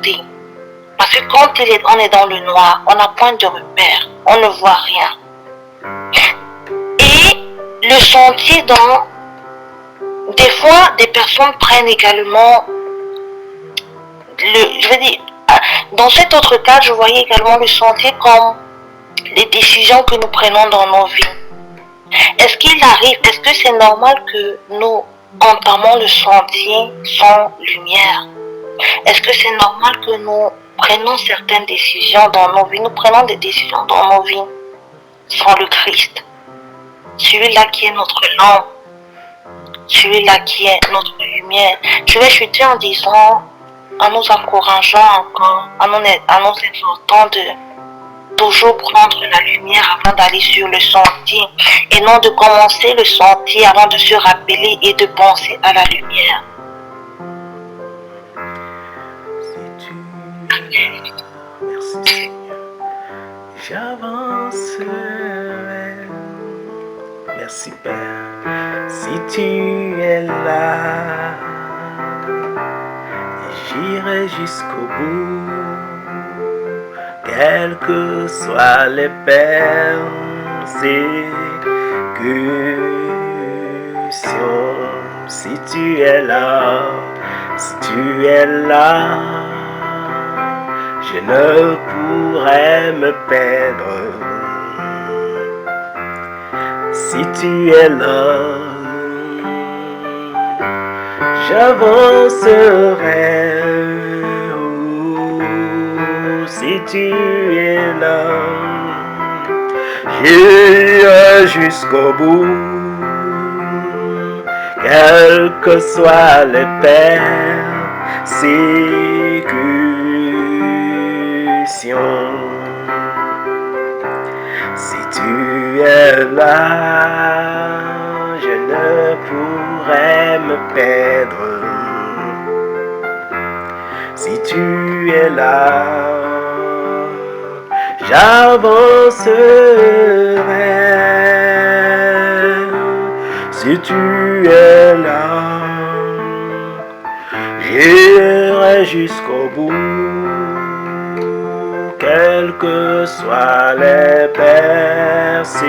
clarté. Parce que quand on est dans le noir, on n'a point de repère, on ne voit rien. Et le sentier des fois, des personnes prennent également, dans cet autre cas, je voyais également le sentier comme les décisions que nous prenons dans nos vies. Est-ce que c'est normal que nous entamons le sentier sans lumière? Est-ce que c'est normal que nous prenons certaines décisions dans nos vies, nous prenons des décisions dans nos vies sans le Christ? Celui-là qui est notre lampe, celui-là qui est notre lumière. Je vais chuter en disant, en nous encourageant encore, en nous exhortant de toujours prendre la lumière avant d'aller sur le sentier et non de commencer le sentier avant de se rappeler et de penser à la lumière. Merci Seigneur. J'avancerai. Merci Père. Si tu es là, j'irai jusqu'au bout. Quelles que soient les persécutions, si tu es là, je ne pourrais me perdre. Si tu es là, j'avancerai. Si tu es là, j'irai jusqu'au bout. Quelles que soient les persécutions, si tu es là, je ne pourrais me perdre. Si tu es là, j'avancerai. Si tu es là, j'irai jusqu'au bout. Quelles que soient les persécutions,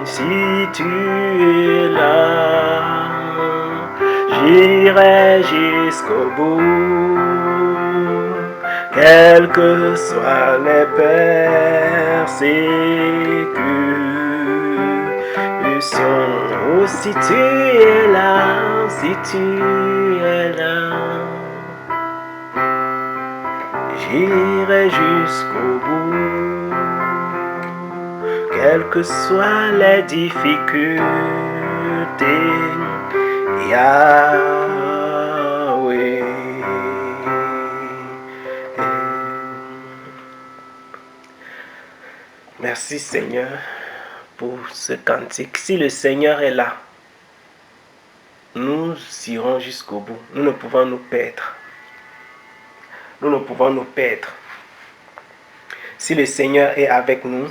si tu es là, j'irai jusqu'au bout. Quelles que soient les persécutions, oh, si tu es là, j'irai jusqu'au bout. Quelles que soient les difficultés, Yahweh. Merci Seigneur pour ce cantique. Si le Seigneur est là, nous irons jusqu'au bout. Nous ne pouvons nous perdre. Nous ne pouvons nous perdre. Si le Seigneur est avec nous,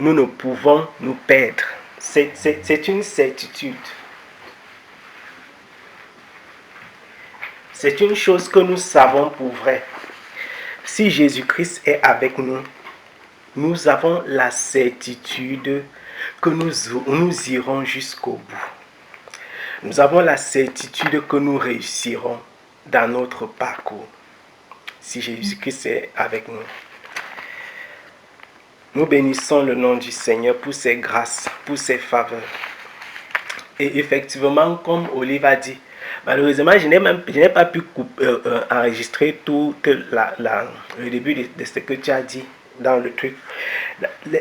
nous ne pouvons nous perdre. C'est une certitude. C'est une chose que nous savons pour vrai. Si Jésus-Christ est avec nous, nous avons la certitude que nous irons jusqu'au bout. Nous avons la certitude que nous réussirons dans notre parcours. Si Jésus-Christ est avec nous. Nous bénissons le nom du Seigneur pour ses grâces, pour ses faveurs. Et effectivement, comme Olive a dit, malheureusement, je n'ai pas pu enregistrer tout le début de ce que tu as dit dans le truc.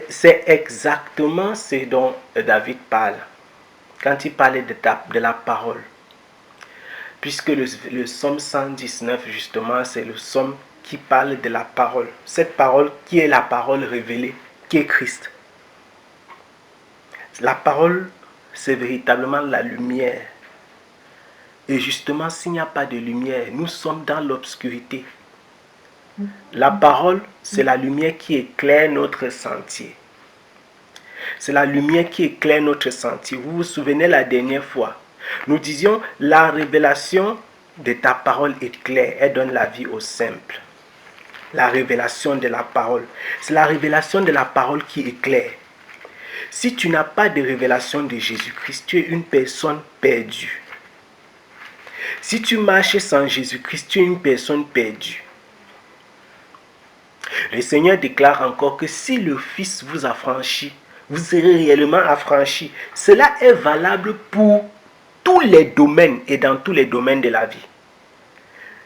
C'est exactement ce dont David parle quand il parlait de la parole. Puisque le psaume 119, justement, c'est le psaume qui parle de la parole. Cette parole qui est la parole révélée, qui est Christ. La parole, c'est véritablement la lumière. Et justement, s'il n'y a pas de lumière, nous sommes dans l'obscurité. La parole, c'est la lumière qui éclaire notre sentier. C'est la lumière qui éclaire notre sentier. Vous vous souvenez la dernière fois, Nous disions, la révélation de ta parole est claire, elle donne la vie au simple. La révélation de la parole. C'est la révélation de la parole qui est claire. Si tu n'as pas de révélation de Jésus-Christ, tu es une personne perdue. Si tu marches sans Jésus-Christ, tu es une personne perdue. Le Seigneur déclare encore que si le Fils vous affranchit, vous serez réellement affranchis. Cela est valable pour tous les domaines et dans tous les domaines de la vie.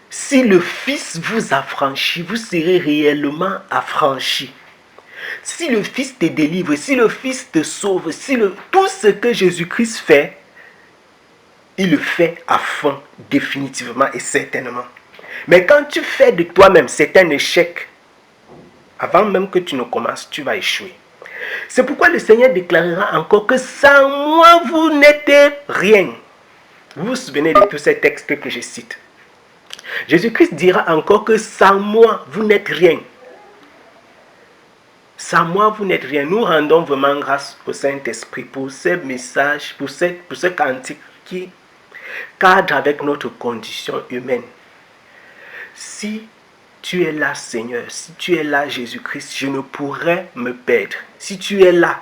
Si le Fils vous affranchit, vous serez réellement affranchis. Si le Fils te délivre, si le Fils te sauve, tout ce que Jésus-Christ fait, il le fait à fond, définitivement et certainement. Mais quand tu fais de toi-même, c'est un échec. Avant même que tu ne commences, tu vas échouer. C'est pourquoi le Seigneur déclarera encore que sans moi, vous n'êtes rien. Vous vous souvenez de tous ces textes que je cite. Jésus-Christ dira encore que sans moi, vous n'êtes rien. Sans moi, vous n'êtes rien. Nous rendons vraiment grâce au Saint-Esprit pour ce message, pour ce cantique qui cadre avec notre condition humaine. Si tu es là, Seigneur, si tu es là, Jésus-Christ, je ne pourrais me perdre. Si tu es là,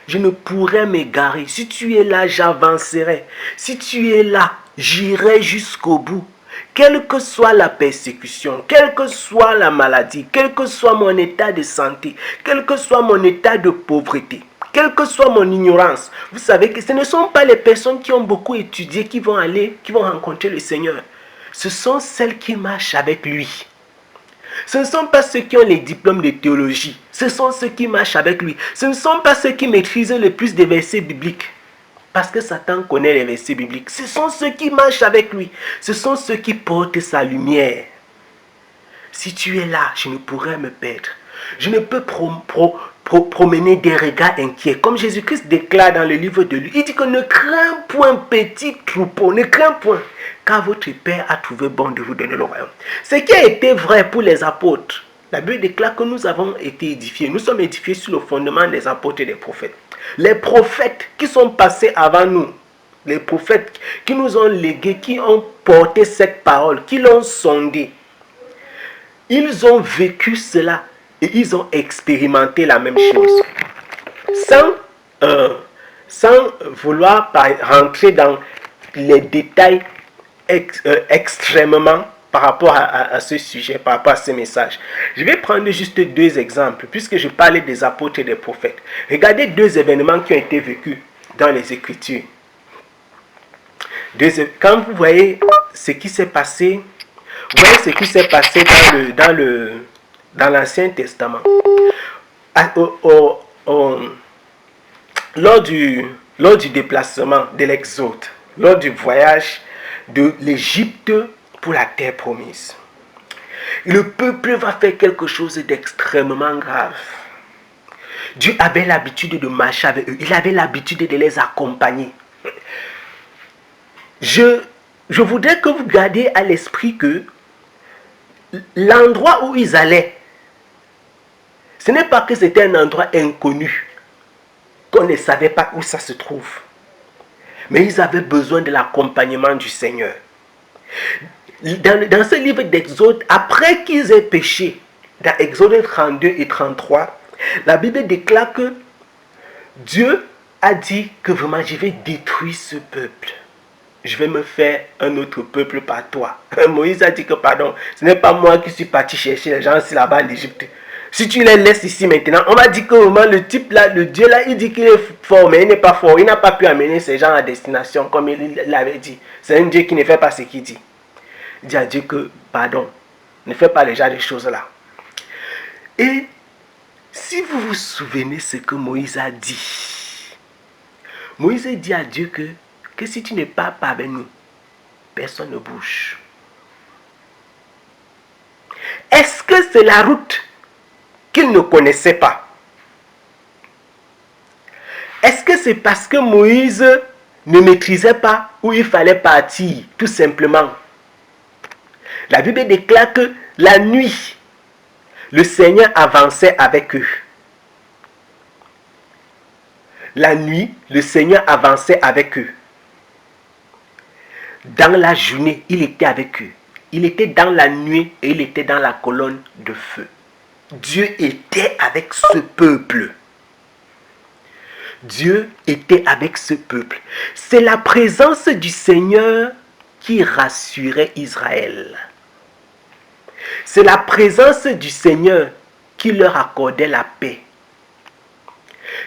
je ne pourrais m'égarer. Si tu es là, j'avancerai. Si tu es là, j'irai jusqu'au bout. Quelle que soit la persécution, quelle que soit la maladie, quel que soit mon état de santé, quel que soit mon état de pauvreté, quelle que soit mon ignorance, vous savez que ce ne sont pas les personnes qui ont beaucoup étudié qui vont rencontrer le Seigneur. Ce sont celles qui marchent avec lui. Ce ne sont pas ceux qui ont les diplômes de théologie. Ce sont ceux qui marchent avec lui. Ce ne sont pas ceux qui maîtrisent le plus des versets bibliques. Parce que Satan connaît les versets bibliques. Ce sont ceux qui marchent avec lui. Ce sont ceux qui portent sa lumière. Si tu es là, je ne pourrais me perdre. Je ne peux promener des regards inquiets. Comme Jésus-Christ déclare dans le livre de Luc. Il dit que ne crains point, petit troupeau. Ne crains point. Car votre Père a trouvé bon de vous donner le royaume. Ce qui a été vrai pour les apôtres. La Bible déclare que nous avons été édifiés. Nous sommes édifiés sur le fondement des apôtres et des prophètes. Les prophètes qui sont passés avant nous, les prophètes qui nous ont légué, qui ont porté cette parole, qui l'ont sondé, ils ont vécu cela et ils ont expérimenté la même chose. Sans vouloir rentrer dans les détails extrêmement par rapport à ce sujet, par rapport à ce message. Je vais prendre juste deux exemples, puisque je parlais des apôtres et des prophètes. Regardez deux événements qui ont été vécus dans les Écritures. Quand vous voyez ce qui s'est passé, vous voyez ce qui s'est passé dans l'Ancien Testament. Lors du déplacement de l'Exode, lors du voyage de l'Égypte pour la terre promise. Le peuple va faire quelque chose d'extrêmement grave. Dieu avait l'habitude de marcher avec eux. Il avait l'habitude de les accompagner. Je voudrais que vous gardiez à l'esprit que l'endroit où ils allaient, ce n'est pas que c'était un endroit inconnu, qu'on ne savait pas où ça se trouve. Mais ils avaient besoin de l'accompagnement du Seigneur. Dans ce livre d'Exode, après qu'ils aient péché, dans Exode 32 et 33, la Bible déclare que Dieu a dit que vraiment je vais détruire ce peuple. Je vais me faire un autre peuple par toi. Moïse a dit que pardon, ce n'est pas moi qui suis parti chercher les gens ici là-bas en Égypte. Si tu les laisses ici maintenant, on m'a dit que vraiment le type là, le Dieu là, il dit qu'il est fort, mais il n'est pas fort. Il n'a pas pu amener ces gens à destination comme il l'avait dit. C'est un Dieu qui ne fait pas ce qu'il dit. Il dit à Dieu que, pardon, ne fais pas le genre de choses là. Et si vous vous souvenez ce que Moïse a dit, Moïse dit à Dieu que si tu n'es pas avec nous, personne ne bouge. Est-ce que c'est la route qu'il ne connaissait pas? Est-ce que c'est parce que Moïse ne maîtrisait pas où il fallait partir, tout simplement? La Bible déclare que la nuit, le Seigneur avançait avec eux. La nuit, le Seigneur avançait avec eux. Dans la journée, il était avec eux. Il était dans la nuit et il était dans la colonne de feu. Dieu était avec ce peuple. Dieu était avec ce peuple. C'est la présence du Seigneur qui rassurait Israël. C'est la présence du Seigneur qui leur accordait la paix.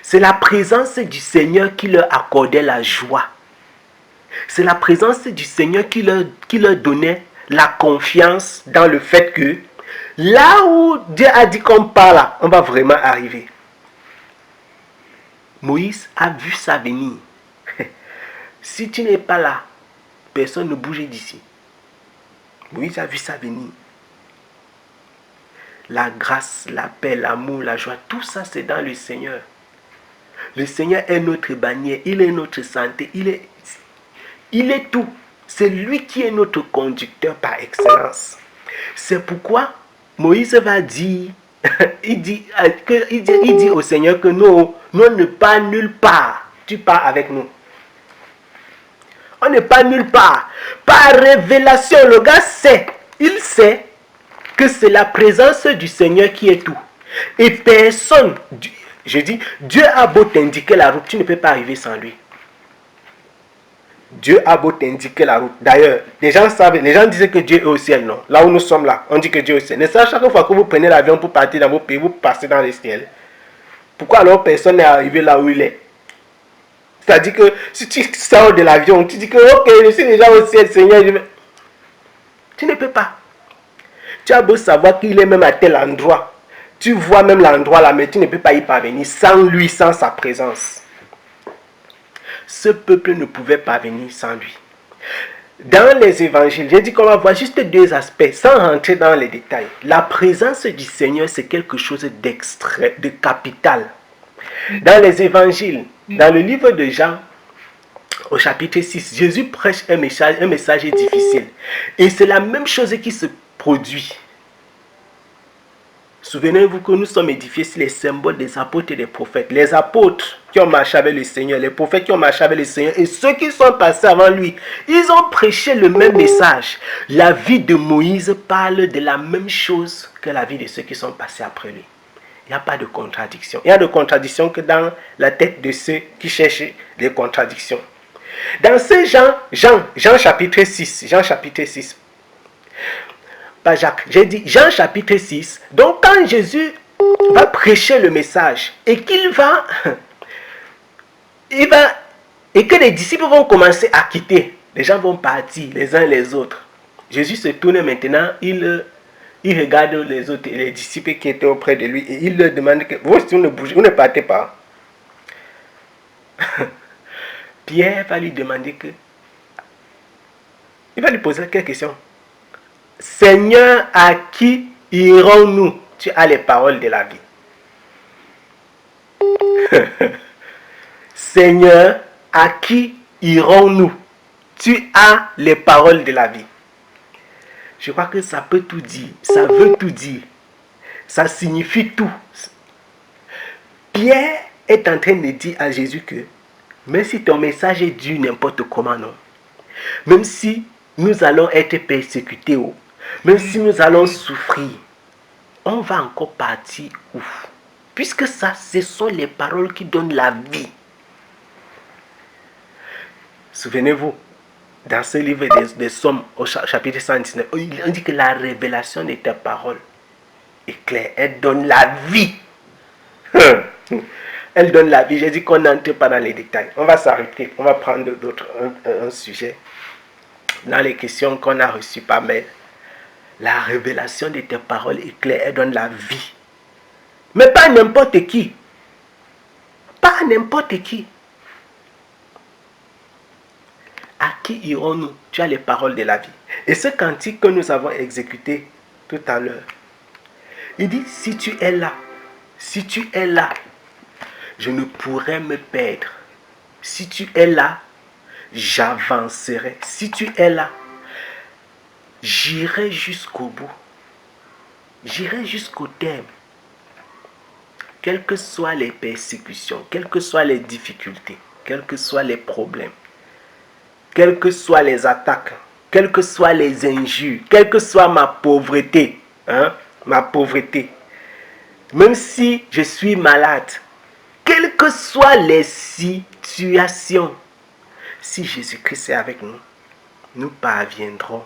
C'est la présence du Seigneur qui leur accordait la joie. C'est la présence du Seigneur qui leur donnait la confiance dans le fait que là où Dieu a dit qu'on part, on va vraiment arriver. Moïse a vu ça venir. Si tu n'es pas là, personne ne bouge d'ici. Moïse a vu ça venir. La grâce, la paix, l'amour, la joie, tout ça c'est dans le Seigneur. Le Seigneur est notre bannière, il est notre santé, il est tout. C'est lui qui est notre conducteur par excellence. C'est pourquoi Moïse va dire, il dit au Seigneur que nous ne pas nulle part. Tu pars avec nous. On n'est pas nulle part. Par révélation, le gars sait, il sait que c'est la présence du Seigneur qui est tout. Et personne, je dis, Dieu a beau t'indiquer la route, tu ne peux pas arriver sans lui. Dieu a beau t'indiquer la route. D'ailleurs, les gens disaient que Dieu est au ciel, non. Là où nous sommes là, on dit que Dieu est au ciel. Mais ça, chaque fois que vous prenez l'avion pour partir dans vos pays, vous passez dans le ciel. Pourquoi alors personne n'est arrivé là où il est? C'est-à-dire que si tu sors de l'avion, tu dis que ok, je suis déjà au ciel, Seigneur. Tu ne peux pas. Tu as beau savoir qu'il est même à tel endroit. Tu vois même l'endroit là, mais tu ne peux pas y parvenir sans lui, sans sa présence. Ce peuple ne pouvait pas venir sans lui. Dans les évangiles, j'ai dit qu'on va voir juste deux aspects, sans rentrer dans les détails. La présence du Seigneur, c'est quelque chose d'extrait, de capital. Dans les évangiles, dans le livre de Jean, au chapitre 6, Jésus prêche un message difficile. Et c'est la même chose qui se produit. Souvenez-vous que nous sommes édifiés sur les symboles des apôtres et des prophètes. Les apôtres qui ont marché avec le Seigneur, les prophètes qui ont marché avec le Seigneur et ceux qui sont passés avant lui, ils ont prêché le même message. La vie de Moïse parle de la même chose que la vie de ceux qui sont passés après lui. Il n'y a pas de contradiction. Il y a de contradiction que dans la tête de ceux qui cherchent les contradictions. Dans ce Jean chapitre 6, pas Jacques, j'ai dit Jean chapitre 6. Donc quand Jésus va prêcher le message et et que les disciples vont commencer à quitter, les gens vont partir les uns les autres. Jésus se tourne maintenant, il regarde les autres, les disciples qui étaient auprès de lui et il leur demande que vous ne bougez, vous ne partez pas. Pierre va lui demander il va lui poser quelques questions. Seigneur, à qui irons-nous? Tu as les paroles de la vie. Seigneur, à qui irons-nous? Tu as les paroles de la vie. Je crois que ça peut tout dire. Ça veut tout dire. Ça signifie tout. Pierre est en train de dire à Jésus que même si ton message est dû n'importe comment, non. Même si nous allons être persécutés, même si nous allons souffrir, on va encore partir où? Puisque ça, ce sont les paroles qui donnent la vie. Souvenez-vous, dans ce livre des Psaumes, au chapitre 119, on dit que la révélation de tes paroles est claire. Elle donne la vie. Elle donne la vie. J'ai dit qu'on n'entre pas dans les détails. On va s'arrêter. On va prendre un sujet. Dans les questions qu'on a reçues par mail. La révélation de tes paroles est claire. Elle donne la vie. Mais pas n'importe qui. Pas n'importe qui. À qui irons-nous? Tu as les paroles de la vie. Et ce cantique que nous avons exécuté tout à l'heure, il dit, si tu es là, je ne pourrai me perdre. Si tu es là, j'avancerai. Si tu es là, j'irai jusqu'au bout. J'irai jusqu'au terme. Quelles que soient les persécutions, quelles que soient les difficultés, quels que soient les problèmes, quelles que soient les attaques, quelles que soient les injures, quelle que soit ma pauvreté, ma pauvreté, même si je suis malade, quelles que soient les situations, si Jésus-Christ est avec nous, nous parviendrons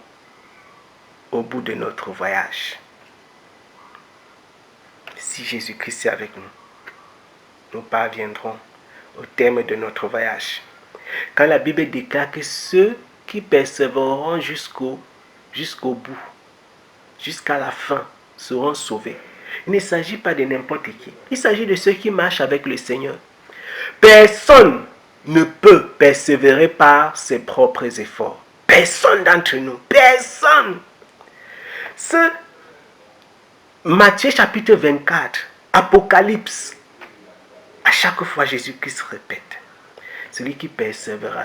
au bout de notre voyage. Si Jésus-Christ est avec nous, nous parviendrons au terme de notre voyage. Quand la Bible déclare que ceux qui persévéreront jusqu'au bout, jusqu'à la fin, seront sauvés, il ne s'agit pas de n'importe qui. Il s'agit de ceux qui marchent avec le Seigneur. Personne ne peut persévérer par ses propres efforts. Personne d'entre nous. Personne. Ce Matthieu chapitre 24, Apocalypse, à chaque fois Jésus-Christ répète. Celui qui persévérera,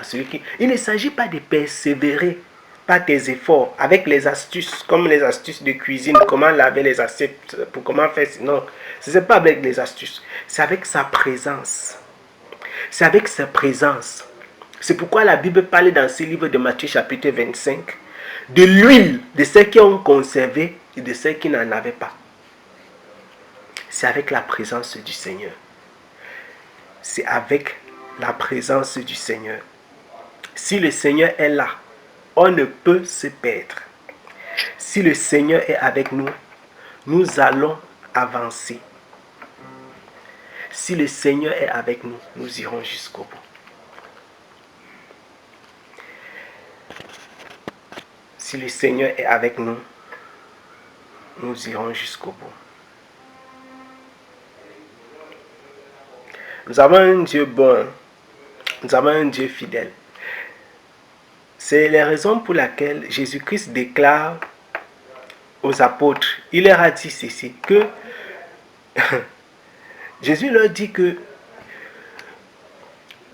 Il ne s'agit pas de persévérer par tes efforts, avec les astuces, comme les astuces de cuisine, comment laver les assiettes, pour comment faire. Non, ce n'est pas avec les astuces, c'est avec sa présence. C'est avec sa présence. C'est pourquoi la Bible parle dans ce livre de Matthieu chapitre 25 de l'huile de ceux qui ont conservé et de ceux qui n'en avaient pas. C'est avec la présence du Seigneur. C'est avec la présence du Seigneur. Si le Seigneur est là, on ne peut se perdre. Si le Seigneur est avec nous, nous allons avancer. Si le Seigneur est avec nous, nous irons jusqu'au bout. Si le Seigneur est avec nous, nous irons jusqu'au bout. Nous avons un Dieu bon. Nous avons un Dieu fidèle. C'est la raison pour laquelle Jésus-Christ déclare aux apôtres, il leur a dit ceci, que Jésus leur dit que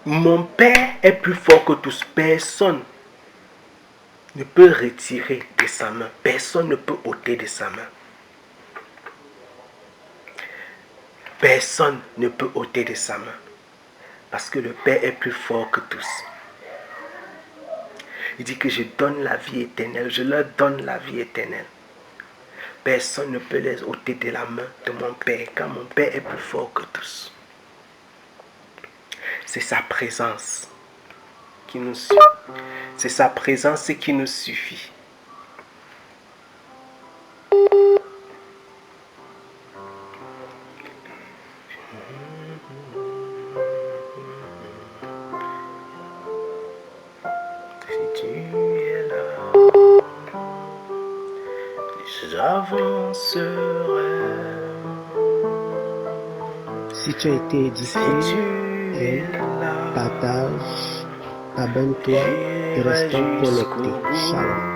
mon Père est plus fort que tous. Personne ne peut retirer de sa main. Personne ne peut ôter de sa main. Personne ne peut ôter de sa main. Parce que le Père est plus fort que tous. Il dit que je donne la vie éternelle. Je leur donne la vie éternelle. Personne ne peut les ôter de la main de mon Père, car mon Père est plus fort que tous. C'est sa présence qui nous suffit. C'est sa présence qui nous suffit. Si tu es là, j'avancerai. Si tu as été édifié, partage, abonne-toi et restons connectés. Shalom.